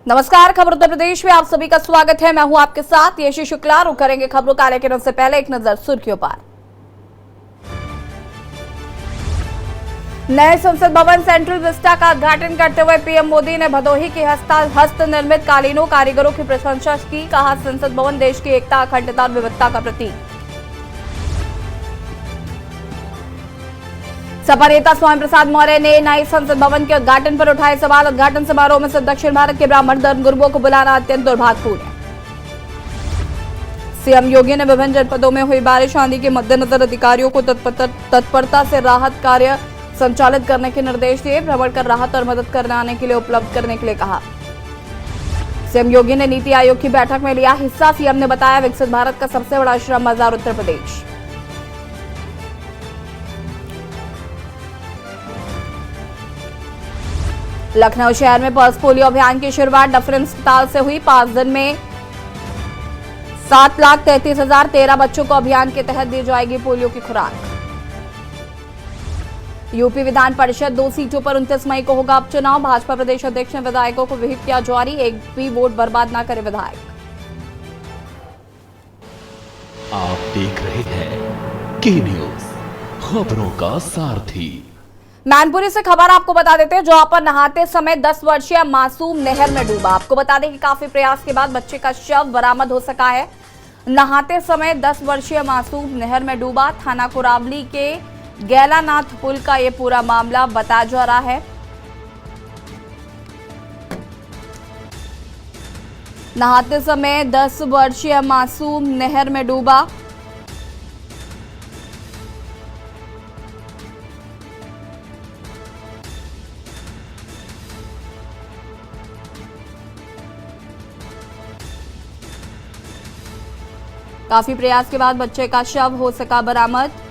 नमस्कार, खबर उत्तर प्रदेश में आप सभी का स्वागत है। मैं हूं आपके साथ यशी शुक्ला। रुक करेंगे खबरों का, लेकिन उससे पहले एक नजर सुर्खियों पर। नए संसद भवन सेंट्रल विस्टा का उद्घाटन करते हुए पीएम मोदी ने भदोही की हस्त निर्मित कालीनों कारीगरों की प्रशंसा की। कहा, संसद भवन देश की एकता, अखंडता और विविधता का प्रतीक। सपा नेता स्वामी प्रसाद मौर्य ने नए संसद भवन के उद्घाटन पर उठाए सवाल। उद्घाटन समारोह में सिर्फ दक्षिण भारत के ब्राह्मण धर्म गुरुओं को बुलाना अत्यंत दुर्भाग्यपूर्ण है। सीएम योगी ने विभिन्न जनपदों में हुई बारिश आंधी के मद्देनजर अधिकारियों को तत्परता से राहत कार्य संचालित करने के निर्देश दिए। भ्रमण कर राहत और मदद कराने के लिए उपलब्ध करने के लिए कहा। सीएम योगी ने नीति आयोग की बैठक में लिया हिस्सा। सीएम ने बताया, विकसित भारत का सबसे बड़ा श्रम बाजार उत्तर प्रदेश। लखनऊ शहर में पल्स पोलियो अभियान की शुरुआत डफरिन अस्पताल से हुई। 5 दिन में 7,33,013 बच्चों को अभियान के तहत दी जाएगी पोलियो की खुराक। यूपी विधान परिषद 2 सीटों पर 29 मई को होगा उपचुनाव। भाजपा प्रदेश अध्यक्ष ने विधायकों को व्हिप किया जारी, एक भी वोट बर्बाद न करे विधायक। आप देख रहे हैं के न्यूज, खबरों का सारथी। मैनपुरी से खबर आपको बता देते हैं, जहां पर नहाते समय 10 वर्षीय मासूम नहर में डूबा। आपको बता दें कि काफी प्रयास के बाद बच्चे का शव बरामद हो सका है। नहाते समय 10 वर्षीय मासूम नहर में डूबा। थाना कुरावली के गैलानाथ पुल का यह पूरा मामला बताया जा रहा है। नहाते समय 10 वर्षीय मासूम नहर में डूबा। काफी प्रयास के बाद बच्चे का शव हो सका बरामद।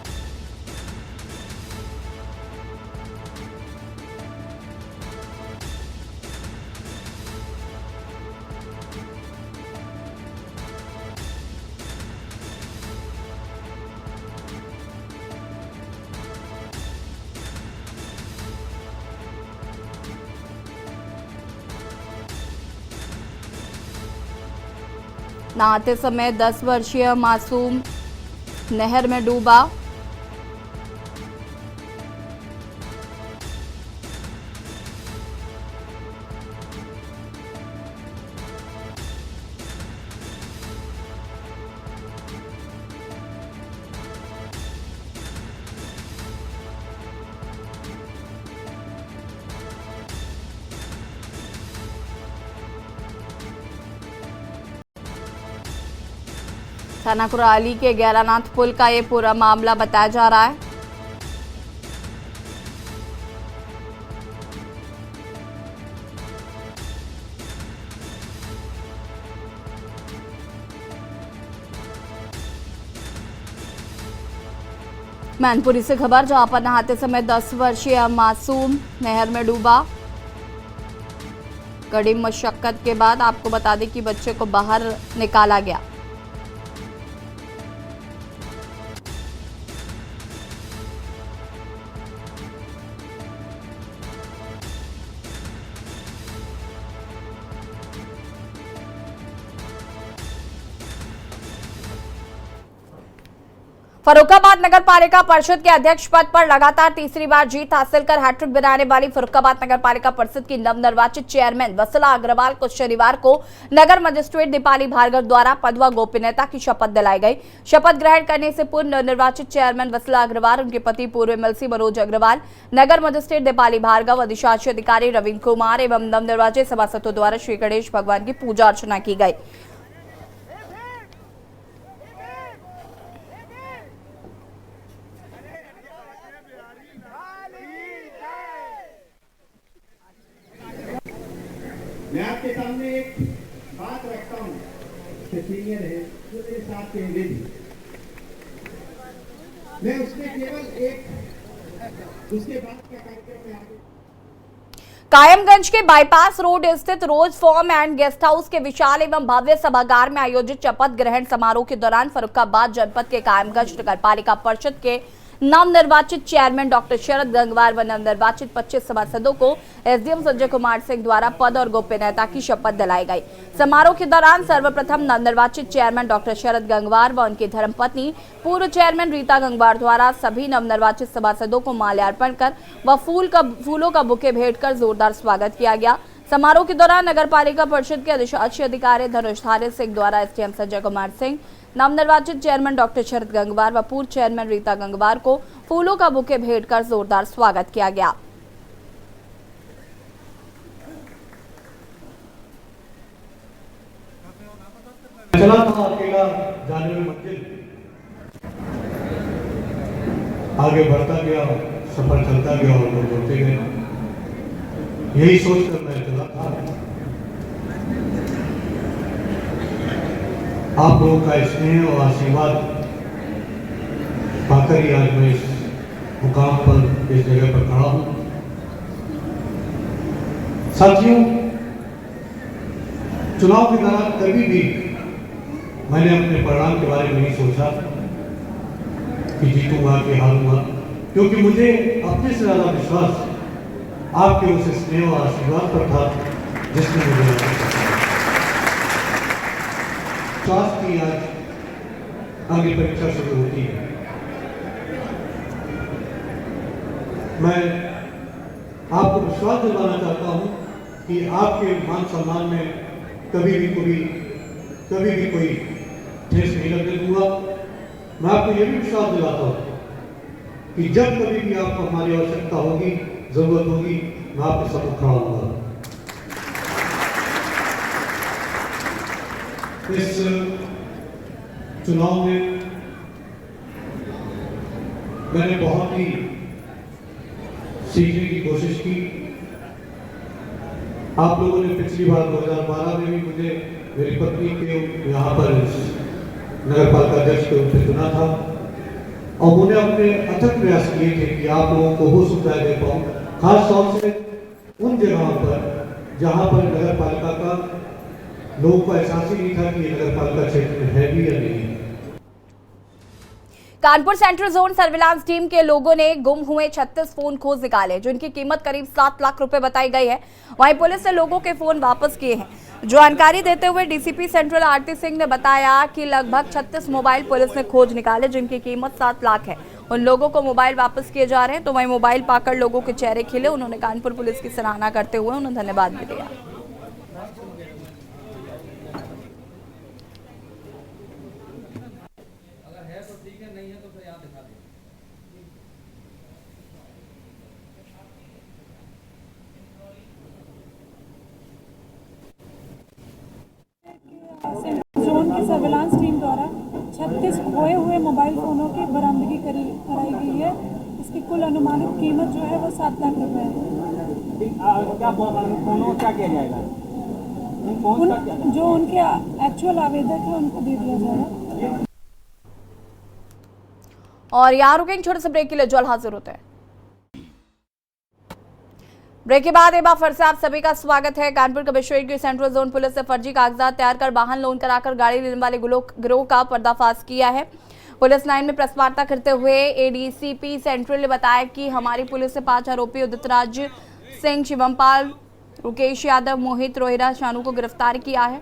नहाते समय 10 वर्षीय मासूम नहर में डूबा। थाना कुराली के गैलानाथ पुल का ये पूरा मामला बताया जा रहा है। मैनपुरी से खबर, जहां पर नहाते समय 10 वर्षीय मासूम नहर में डूबा। कड़ी मशक्कत के बाद आपको बता दें कि बच्चे को बाहर निकाला गया। फर्रुखाबाद नगर पालिका परिषद के अध्यक्ष पद पर लगातार तीसरी बार जीत हासिल कर हैट्रिक बनाने वाली फर्रुखाबाद नगर पालिका परिषद की नवनिर्वाचित चेयरमैन वत्सला अग्रवाल को शनिवार को नगर मजिस्ट्रेट दीपाली भार्गव द्वारा पद व गोपनीयता की शपथ दिलाई गई। शपथ ग्रहण करने से पूर्व नवनिर्वाचित चेयरमैन वत्सला अग्रवाल, उनके पति पूर्व एमएलसी मनोज अग्रवाल, नगर मजिस्ट्रेट दीपाली भार्गव, अधिशासी अधिकारी रविंद्र कुमार एवं नवनिर्वाचित सभासदों द्वारा श्री गणेश भगवान की पूजा अर्चना की गई। मैं आपके सामने एक बात रखता हूँ, सीनियर है जो मेरे साथ कहेंगे भी, मैं उसमें केवल एक उसके बाद का कार्यक्रम में आगे। कायमगंज के बाईपास रोड स्थित रोज फॉर्म एंड गेस्ट हाउस के विशाल एवं भव्य सभागार में आयोजित शपथ ग्रहण समारोह के दौरान फर्रुखाबाद जनपद के कायमगंज नगर पालिका परिषद के नवनिर्वाचित चेयरमैन डॉक्टर शरद गंगवार व नवनिर्वाचित 25 सभासदों को एसडीएम संजय कुमार सिंह द्वारा पद और गोपनीयता की शपथ दिलाई गई। समारोह के दौरान सर्वप्रथम नवनिर्वाचित चेयरमैन डॉक्टर शरद गंगवार व उनकी धर्मपत्नी पूर्व चेयरमैन रीता गंगवार द्वारा सभी नवनिर्वाचित सभासदों को माल्यार्पण कर व फूलों का बुके भेंट कर जोरदार स्वागत किया गया। समारोह के दौरान नगर पालिका परिषद के अधिशासी अधिकारी धनुषधारी सिंह द्वारा एसडीएम संजय कुमार सिंह, नवनिर्वाचित चेयरमैन डॉक्टर शरद गंगवार व पूर्व चेयरमैन रीता गंगवार को फूलों का बुके भेंट कर जोरदार स्वागत किया गया। चला था अकेला जाने में मंजिल, आगे बढ़ता गया, सफर चलता गया और लोग बढ़ते गए। यही सोचकर मैं चला था। आप लोगों का स्नेह और आशीर्वाद पाकर ही आज मैं इस मुकाम पर, इस जगह पर खड़ा हूं। साथियों, चुनाव के दौरान कभी भी मैंने अपने परिणाम के बारे में नहीं सोचा कि जीतूंगा कि हारूंगा, क्योंकि मुझे अपने से ज्यादा विश्वास आपके उस स्नेह और आशीर्वाद पर था जिसने मुझे विश्वास की आज आगे परीक्षा शुरू होती है। मैं आपको विश्वास दिलाना चाहता हूं कि आपके मान सम्मान में कभी भी कोई ठेस नहीं लगने दूंगा। मैं आपको यह भी विश्वास दिलाता हूं कि जब कभी भी आपको हमारी आवश्यकता होगी, जरूरत होगी, मैं आपके साथ खड़ा होऊंगा। इस चुनाव में मैंने बहुत ही सीखने की कोशिश की। आप लोगों ने पिछली बार 2012 में भी मुझे मेरी पत्नी के यहाँ पर नगर पालिका अध्यक्ष के रूप में चुना था और उन्हें अपने अथक प्रयास किए थे कि आप लोगों को वो सुविधा दे पाऊँ, खास तौर से उन जगहों पर जहाँ पर नगर पालिका का लोगों को एहसास ही नहीं था कि ये नगर पालिका क्षेत्र में है भी या नहीं। Kanpur central zone surveillance team के लोगों ने गुम हुए 36 फोन खोज निकाले, जिनकी कीमत करीब 7 लाख रुपए बताई गई है। वहीं पुलिस ने लोगों के फोन वापस किए हैं। जानकारी देते हुए डीसीपी सेंट्रल आरती सिंह ने बताया कि लगभग 36 मोबाइल पुलिस ने खोज निकाले, जिनकी कीमत 7 लाख है। उन लोगों को मोबाइल वापस किए जा रहे हैं। तो वहीं मोबाइल पाकर लोगों के चेहरे खिले। उन्होंने कानपुर पुलिस की सराहना करते हुए उन्हें धन्यवाद भी दिया। जोन की सर्विलांस टीम द्वारा 36 खोए हुए मोबाइल फोनों की बरामदगी कराई गई है। इसकी कुल अनुमानित कीमत जो है वो 7 लाख रुपए है। क्या फोनों क्या किया जाएगा? जो उनके एक्चुअल आवेदक है उनको दे दिया जाएगा। और यहाँ रुकेंगे, छोटे से ब्रेक के लिए जल्द हाजिर होते हैं। ब्रेक के बाद एक बार फिर से आप सभी का स्वागत है। कानपुर कमिश्नरेट की सेंट्रल जोन पुलिस ने फर्जी कागजात तैयार कर वाहन लोन कराकर गाड़ी लेने वाले गिरोह का पर्दाफाश किया है। पुलिस लाइन में प्रेस वार्ता करते हुए एडीसीपी सेंट्रल ने बताया कि हमारी पुलिस ने 5 आरोपी उदित राज सिंह, शिवमपाल, रुकेश यादव, मोहित रोहिरा, शानू को गिरफ्तार किया है,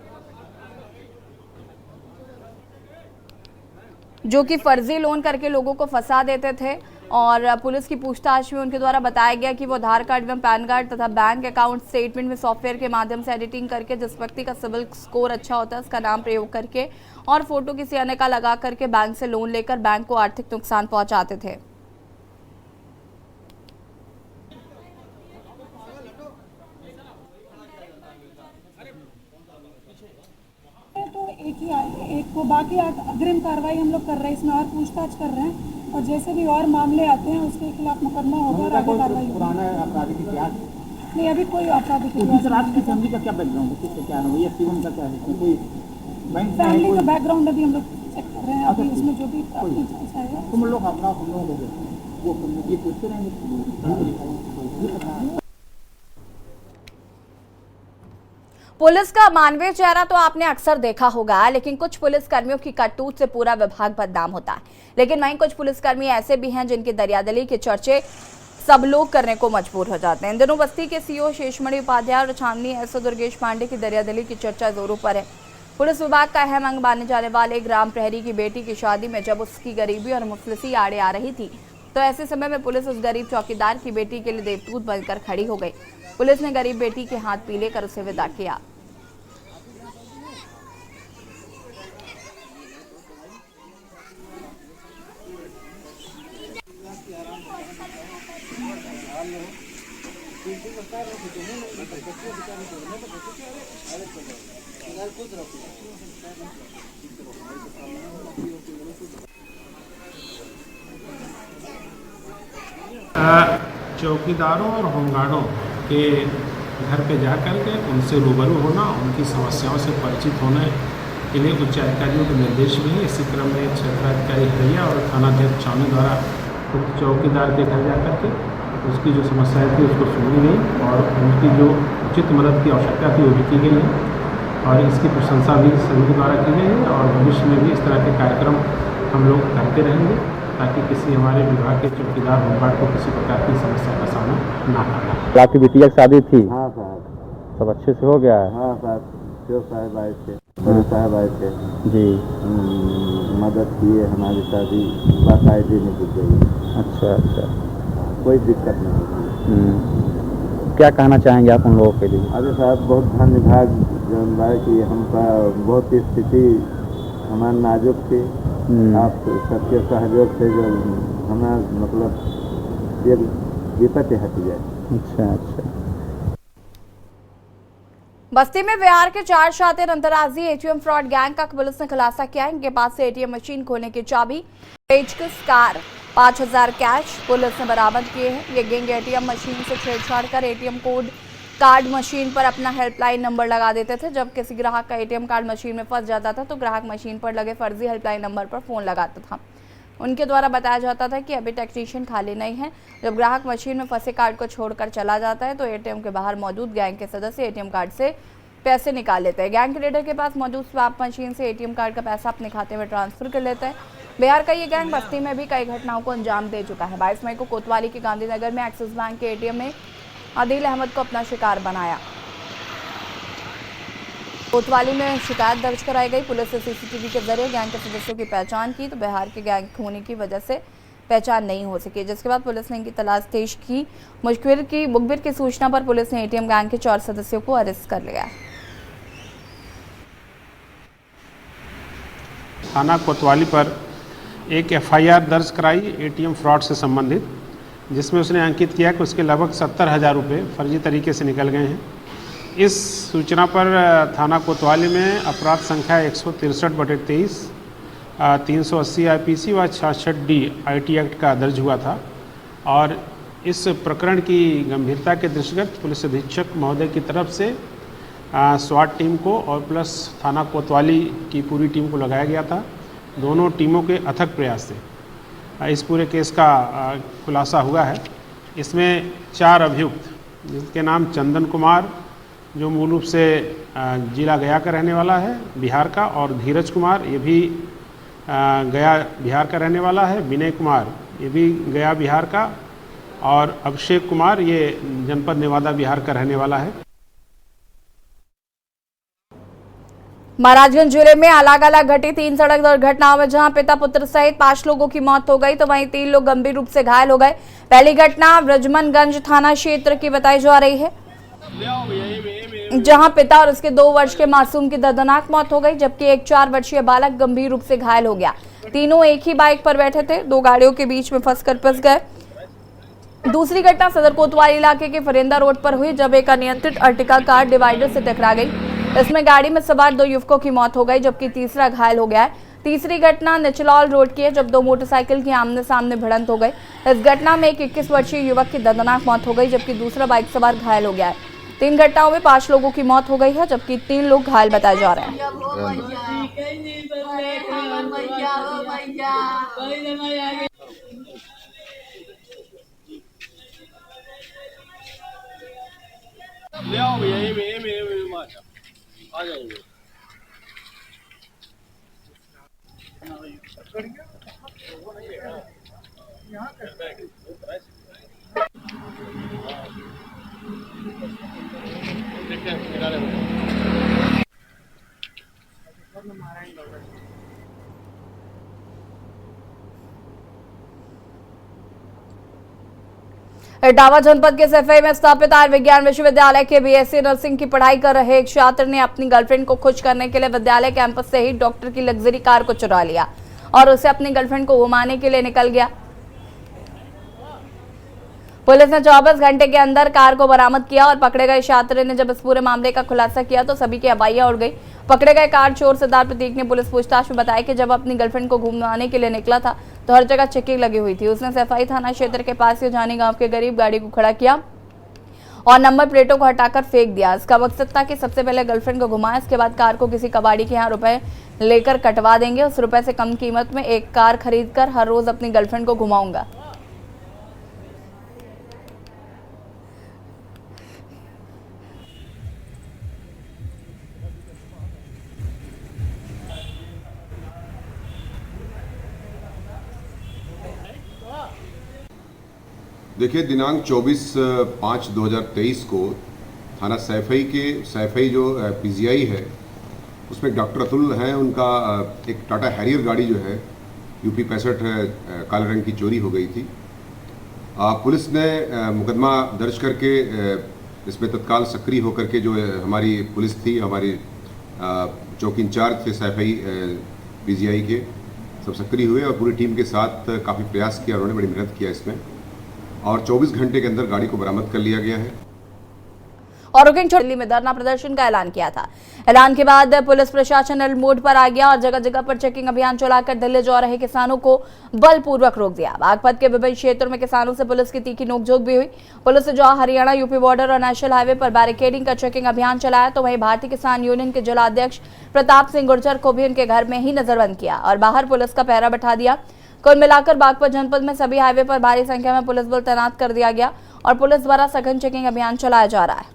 जो कि फर्जी लोन करके लोगों को फंसा देते थे। और पुलिस की पूछताछ में उनके द्वारा बताया गया कि वो आधार कार्ड एवं पैन कार्ड तथा बैंक अकाउंट स्टेटमेंट में सॉफ्टवेयर के माध्यम से एडिटिंग करके जिस व्यक्ति का सिविल स्कोर अच्छा होता है उसका नाम प्रयोग करके और फोटो किसी अन्य का लगा करके बैंक से लोन लेकर बैंक को आर्थिक नुकसान पहुंचाते थे। तो एक को बाकी अग्रिम कार्रवाई हम लोग कर रहे हैं, इसमें और पूछताछ कर रहे हैं और जैसे भी और मामले आते हैं उसके खिलाफ मुकदमा होगा और आगे कार्रवाई होगी। पुराना आपराधिक इतिहास नहीं, अभी कोई आपराधिक इतिहास आपकी फैमिली का क्या बैकग्राउंड है, किसका क्या है, ये एक्टिव का क्या है, कोई बैंक फैमिली का बैकग्राउंड अभी हम लोग चेक कर रहे हैं। अभी इसमें जो भी आएगा तुम लोग अपना हम लोग वो ये पूछते रहेंगे। पुलिस का मानवीय चेहरा तो आपने अक्सर देखा होगा, लेकिन कुछ पुलिस कर्मियों की करतूत से पूरा विभाग बदनाम होता है। लेकिन वहीं कुछ पुलिसकर्मी ऐसे भी हैं जिनकी दरियादिली के चर्चे सब लोग करने को मजबूर हो जाते हैं। इन दिनों बस्ती के सीओ शेषमणि उपाध्याय और छावनी एसओ दुर्गेश पांडे की दरियादिली की चर्चा जोरों पर है। पुलिस विभाग का अहम अंग माने जाने वाले ग्राम प्रहरी की बेटी की शादी में जब उसकी गरीबी और मुफलिसी आड़े आ रही थी, तो ऐसे समय में पुलिस उस गरीब चौकीदार की बेटी के लिए देवदूत बनकर खड़ी हो गई। पुलिस ने गरीब बेटी के हाथ पीले कर उसे विदा किया। चौकीदारों और होमगार्डों के घर पे जा कर के उनसे रूबरू होना, उनकी समस्याओं से परिचित होने के लिए उच्चाधिकारियों के निर्देश भी हैं। इसी क्रम में क्षेत्राधिकारी हरिया और थानाध्यक्ष छावनी द्वारा खुद चौकीदार के घर जा कर के उसकी जो समस्याएं थी उसको सुनी गई और उनकी जो उचित मदद की आवश्यकता थी वो भी की गई है और इसकी प्रशंसा भी सभी द्वारा की गई है और भविष्य में भी इस तरह के कार्यक्रम हम लोग करते रहेंगे ताकि किसी हमारे विभाग के चौकीदार होमगार्ड को किसी प्रकार की समस्या का सामना ना करना पड़े। आपकी बिटिया की शादी थी? हाँ साहब, सब अच्छे से हो गया है? हाँ साहब, शिव साहब आए थे, बड़े साहब आए थे जी, मदद किए, हमारी शादी बाकायदे में की गई। अच्छा अच्छा, कोई दिक्कत नहीं हुई। क्या कहना चाहेंगे आप उन लोगों के लिए? अरे साहब, बहुत धन्यवाद जो है कि हमका बहुत स्थिति हमारा नाजुक थी, आप सबके सहयोग से जो हमारा मतलब ये विपत्ति हट जाए। अच्छा अच्छा। बस्ती में बिहार के 4 शातिर अंतर्राज्यीय एटीएम फ्रॉड गैंग का पुलिस ने खुलासा किया। इनके पास से एटीएम मशीन खोलने की चाबी, पेचकस, कार, 5000 कैश पुलिस ने बरामद किए हैं। ये गैंग एटीएम मशीन से छेड़छाड़ कर एटीएम कोड कार्ड मशीन पर अपना हेल्पलाइन नंबर लगा देते थे। जब किसी ग्राहक का एटीएम कार्ड मशीन में फंस जाता था तो ग्राहक मशीन पर लगे फर्जी हेल्पलाइन नंबर पर फोन लगाता था। उनके द्वारा बताया जाता था कि अभी टेक्नीशियन खाली नहीं है। जब ग्राहक मशीन में फंसे कार्ड को छोड़कर चला जाता है तो एटीएम के बाहर मौजूद गैंग के सदस्य एटीएम कार्ड से पैसे निकाल लेते हैं। गैंग के लीडर के पास मौजूद स्वैप मशीन से एटीएम कार्ड का पैसा अपने खाते में ट्रांसफर कर लेते हैं। बिहार का ये गैंग बस्ती में भी कई घटनाओं को अंजाम दे चुका है। 22 मई को कोतवाली के गांधीनगर में एक्सिस बैंक के एटीएम में आदिल अहमद को अपना शिकार बनाया। कोतवाली में शिकायत दर्ज कराई गई। पुलिस ने सीसीटीवी के जरिए गैंग के सदस्यों की पहचान की तो बिहार के गैंग होने की वजह से पहचान नहीं हो सकी, जिसके बाद पुलिस ने इनकी तलाश तेज की। मुखबिर की सूचना पर पुलिस ने एटीएम गैंग के 4 सदस्यों को अरेस्ट कर लिया। थाना कोतवाली पर एक एफआईआर दर्ज कराई एटीएम फ्रॉड से संबंधित, जिसमें उसने अंकित किया कि उसके लगभग 70,000 रुपये फर्जी तरीके से निकल गए हैं। इस सूचना पर थाना कोतवाली में अपराध संख्या 163/23, 380 आईपीसी व 66D आईटी एक्ट का दर्ज हुआ था और इस प्रकरण की गंभीरता के दृष्टिगत पुलिस अधीक्षक महोदय की तरफ से स्वाट टीम को और प्लस थाना कोतवाली की पूरी टीम को लगाया गया था। दोनों टीमों के अथक प्रयास से इस पूरे केस का खुलासा हुआ है। इसमें 4 अभियुक्त, जिनके नाम चंदन कुमार जो मूल रूप से जिला गया का रहने वाला है बिहार का, और धीरज कुमार ये भी गया बिहार का रहने वाला है, विनय कुमार ये भी गया बिहार का, और अभिषेक कुमार ये जनपद नेवादा बिहार का रहने वाला है। महाराजगंज जिले में अलग अलग घटी 3 सड़क दुर्घटनाओं में जहां पिता पुत्र सहित 5 लोगों की मौत हो गई तो वहीं 3 लोग गंभीर रूप से घायल हो गए। पहली घटना ब्रजमनगंज थाना क्षेत्र की बताई जा रही है, जहां पिता और उसके 2 वर्ष के मासूम की दर्दनाक मौत हो गई, जबकि एक 4 वर्षीय बालक गंभीर रूप से घायल हो गया। तीनों एक ही बाइक पर बैठे थे, 2 गाड़ियों के बीच में फंस गए। दूसरी घटना सदर कोतवाली इलाके के फरेंदा रोड पर हुई, जब एक अनियंत्रित अर्टिका कार डिवाइडर से टकरा गई। इसमें गाड़ी में सवार 2 युवकों की मौत हो गई, जबकि तीसरा घायल हो गया है। तीसरी घटना निचलौल रोड की है, जब 2 मोटरसाइकिल की आमने सामने भिड़ंत हो गई। इस घटना में एक 21 वर्षीय युवक की दर्दनाक मौत हो गई, जबकि दूसरा बाइक सवार घायल हो गया है। 3 घटनाओं में 5 लोगों की मौत हो गई है, जबकि 3 लोग घायल बताए जा रहे हैं। इटावा जनपद के सफाई में स्थापित आयुर्विज्ञान विश्वविद्यालय के बीएससी नर्सिंग की पढ़ाई कर रहे एक छात्र ने अपनी गर्लफ्रेंड को खुश करने के लिए विद्यालय कैंपस से ही डॉक्टर की लग्जरी कार को चुरा लिया और उसे अपनी गर्लफ्रेंड को घुमाने के लिए निकल गया। पुलिस ने 24 घंटे के अंदर कार को बरामद किया और पकड़े गए छात्र ने जब इस पूरे मामले का खुलासा किया तो सभी की हवाइयां उड़ गई। पकड़े गए कार चोर सिद्धार्थ प्रतीक ने पुलिस पूछताछ में बताया कि जब अपनी गर्लफ्रेंड को घुमाने के लिए निकला था तो हर जगह चेकिंग लगी हुई थी। उसने सफाई थाना क्षेत्र के पास जानी गांव के करीब गाड़ी को खड़ा किया और नंबर प्लेटों को हटाकर फेंक दिया। इसका मकसद था कि सबसे पहले गर्लफ्रेंड को घुमाए, इसके बाद कार को किसी कबाड़ी के यहाँ रुपए लेकर कटवा देंगे। उस रुपए से कम कीमत में एक कार खरीद कर हर रोज अपनी गर्लफ्रेंड को घुमाऊंगा। देखिए, दिनांक 24/5/2023 को थाना सैफई जो पीजीआई है उसमें एक डॉक्टर अतुल हैं, उनका एक टाटा हैरियर गाड़ी जो है यूपी 65 काले रंग की चोरी हो गई थी। पुलिस ने मुकदमा दर्ज करके इसमें तत्काल सक्रिय होकर के जो हमारी पुलिस थी, हमारी चौकी इंचार्ज थे सैफई पीजीआई के, सब सक्रिय हुए और पूरी टीम के साथ काफ़ी प्रयास किया, उन्होंने बड़ी मेहनत किया इसमें और 24 घंटे के अंदर गाड़ी को बरामद कर लिया गया है। और दिल्ली में धरना प्रदर्शन का ऐलान किया था। ऐलान के बाद पुलिस प्रशासन मोड पर आ गया और जगह जगह पर चेकिंग अभियान चलाकर दिल्ली जा रहे किसानों को बलपूर्वक रोक दिया। बागपत के विभिन्न क्षेत्रों में किसानों से पुलिस की तीखी नोकझोंक भी हुई। पुलिस ने जो हरियाणा यूपी बॉर्डर और नेशनल हाईवे पर बैरिकेडिंग का चेकिंग अभियान चलाया तो वहीं भारतीय किसान यूनियन के जिला अध्यक्ष प्रताप सिंह गुर्जर को भी उनके घर में ही नजरबंद किया और बाहर पुलिस का पहरा बैठा दिया। कुल मिलाकर बागपत जनपद में सभी हाईवे पर भारी संख्या में पुलिस बल तैनात कर दिया गया और पुलिस द्वारा सघन चेकिंग अभियान चलाया जा रहा है।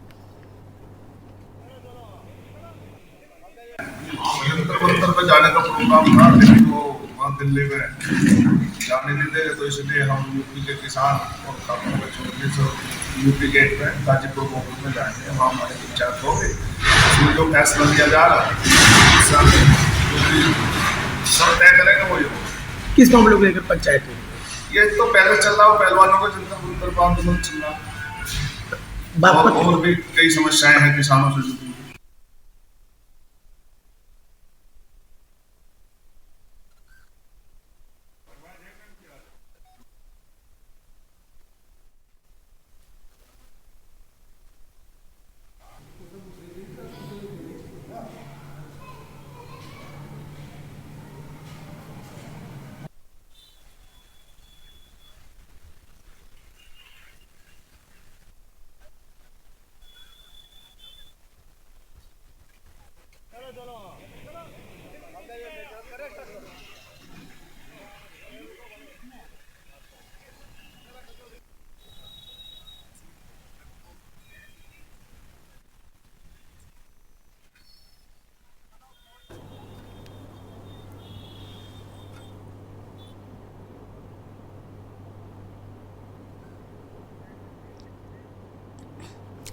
में जाने का प्रोग्राम था, लेकिन वो वहाँ दिल्ली में जाने नहीं दे, तो इसलिए हम यूपी के किसान और काफी छोटे से यूपी गेट में गाजीपुर कोर्ट में जाएंगे, वहाँ हमारे पंचायत होगी, उसमें जो फैसला लिया जा रहा है सब तय करेंगे। वो किस मामलों को लेकर पंचायत है? ये तो पहले चल रहा हो पहलवानों का जनता आंदोलन चल रहा है और भी कई समस्याएं हैं किसानों से जुड़ी।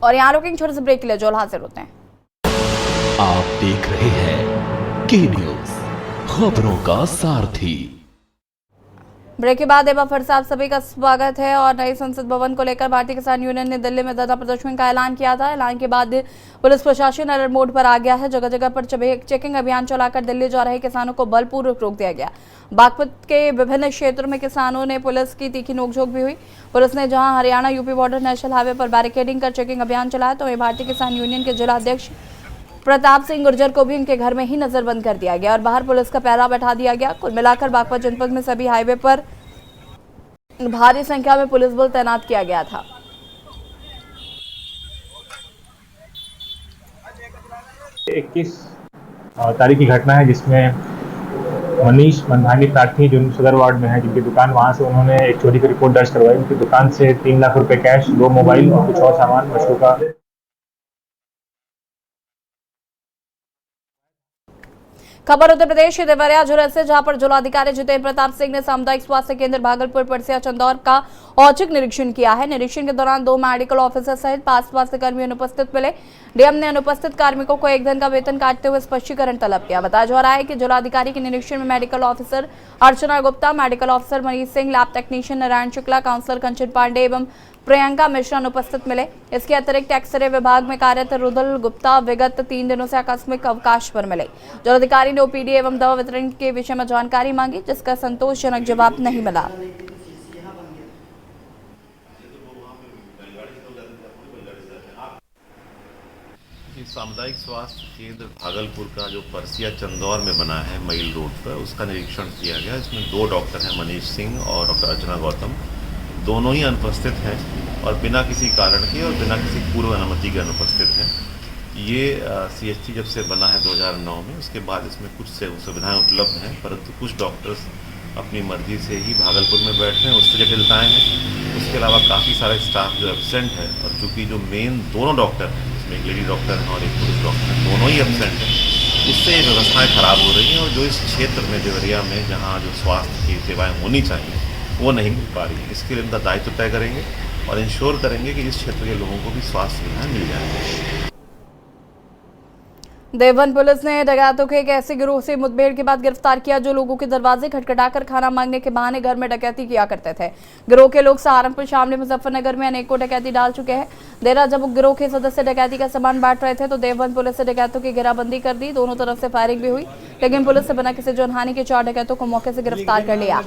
और यहाँ रुकेंगे छोटे से ब्रेक के लिए, जो हाजिर होते हैं। आप देख रहे हैं के न्यूज, खबरों का सारथी। ब्रेक के बाद एक बार फिर से आप सभी का स्वागत है। और नए संसद भवन को लेकर भारतीय किसान यूनियन ने दिल्ली में धरना प्रदर्शन का ऐलान किया था। ऐलान के बाद पुलिस प्रशासन अलर्ट मोड पर आ गया है। जगह जगह पर चेकिंग अभियान चलाकर दिल्ली जा रहे किसानों को बलपूर्वक रोक दिया गया। बागपत के विभिन्न क्षेत्रों में किसानों ने पुलिस की तीखी नोकझोंक भी हुई। पुलिस ने जहां Haryana UP border national highway पर बैरिकेडिंग कर चेकिंग अभियान चलाया तो वहीं भारतीय किसान यूनियन के जिला अध्यक्ष प्रताप सिंह गुर्जर को भी उनके घर में ही नजरबंद कर दिया गया और बाहर पुलिस का पहरा बैठा दिया गया। कुल मिलाकर बागपत जनपद में सभी हाईवे पर भारी संख्या में पुलिस बल तैनात किया गया था। 21 तारीख की घटना है जिसमें मनीष मनभानी प्रार्थी जो सदर वार्ड में है, जिनकी दुकान, वहां से उन्होंने एक चोरी की रिपोर्ट दर्ज करवाई। उनकी दुकान से 3 लाख रुपए कैश, 2 मोबाइल और कुछ और सामान वस्तु का खबर उत्तर प्रदेश के देवरिया जिले से, जहां पर जिलाधिकारी जितेंद्र प्रताप सिंह ने सामुदायिक स्वास्थ्य केंद्र भागलपुर परसिया चंदौर का औचक निरीक्षण किया है। निरीक्षण के दौरान 2 मेडिकल ऑफिसर सहित 5 स्वास्थ्य कर्मी अनुपस्थित मिले। डीएम ने अनुपस्थित कार्मिकों को 1 दिन का वेतन काटते हुए स्पष्टीकरण तलब किया। बताया जा रहा है कि जिलाधिकारी के निरीक्षण में medical officer Archana Gupta, medical officer Manish Singh, lab technician Narayan Shukla, counsellor Kanchan Pandey एवं प्रियंका मिश्रा अनुपस्थित मिले। इसके अतिरिक्त एक्सरे विभाग में कार्यरत रुदल गुप्ता विगत 3 दिनों से आकस्मिक अवकाश पर मिले। जिलाधिकारी ने ओपीडी एवं दवा वितरण के विषय में जानकारी मांगी, जिसका संतोषजनक जवाब नहीं मिला। सामुदायिक स्वास्थ्य केंद्र भागलपुर का जो परसिया चंदौर में बना है मईल रोड पर, उसका निरीक्षण किया गया। इसमें 2 डॉक्टर हैं, मनीष सिंह और डॉक्टर अर्चना गौतम, दोनों ही अनुपस्थित हैं और बिना किसी कारण के और बिना किसी पूर्व अनुमति के अनुपस्थित हैं। ये CHC जब से बना है 2009 में, उसके बाद इसमें कुछ सुविधाएं उपलब्ध हैं, परंतु कुछ डॉक्टर्स अपनी मर्जी से ही भागलपुर में बैठे हैं, उससे जटिलताएँ हैं। उसके अलावा काफ़ी सारे स्टाफ जो एब्सेंट है, और चूँकि जो मेन दोनों डॉक्टर हैं, इसमें एक लेडी डॉक्टर हैं और एक पुरुष डॉक्टर हैं, दोनों ही एब्सेंट हैं, उससे ये व्यवस्थाएँ खराब हो रही हैं। और जो इस क्षेत्र में देवरिया में जहाँ जो स्वास्थ्य की सेवाएँ होनी चाहिए वो नहीं मिल पा रही है। इसके लिए उनका दायित्व तय करेंगे और इंश्योर करेंगे कि इस क्षेत्र के लोगों को भी स्वास्थ्य सुविधाएं मिल जाएंगी। देवबंद पुलिस ने डकैतों के एक ऐसे गिरोह से मुठभेड़ के बाद गिरफ्तार किया जो लोगों के दरवाजे खटखटाकर खाना मांगने के बहाने घर में डकैती किया करते थे। गिरोह के लोग सहारनपुर, शामली, मुजफ्फरनगर में अनेकों डकैती डाल चुके हैं। देर रात जब गिरोह के सदस्य डकैती का सामान बांट रहे थे तो देवबंद पुलिस ने डकैतों की घेराबंदी कर दी। दोनों तरफ से फायरिंग भी हुई, लेकिन पुलिस ने बिना किसी जानहानि के 4 डकैतों को मौके से गिरफ्तार कर लिया।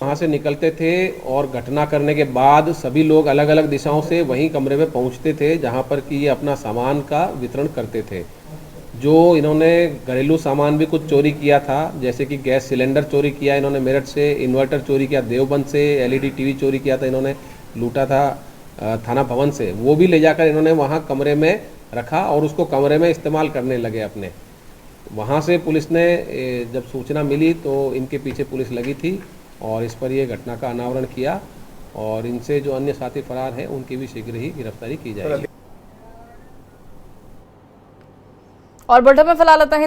वहाँ से निकलते थे और घटना करने के बाद सभी लोग अलग अलग दिशाओं से वहीं कमरे में पहुँचते थे जहाँ पर कि ये अपना सामान का वितरण करते थे। जो इन्होंने घरेलू सामान भी कुछ चोरी किया था, जैसे कि गैस सिलेंडर चोरी किया इन्होंने मेरठ से, इन्वर्टर चोरी किया देवबंद से, LED टीवी चोरी किया था इन्होंने, लूटा था थाना भवन से, वो भी ले जाकर इन्होंने वहाँ कमरे में रखा और उसको कमरे में इस्तेमाल करने लगे अपने। वहाँ से पुलिस ने जब सूचना मिली तो इनके पीछे पुलिस लगी थी और इस पर ये घटना का अनावरण किया और इनसे जो अन्य साथी फरार हैं उनकी भी शीघ्र ही गिरफ्तारी की जाएगी। और बुलेटिन में फिलहाल इतना ही।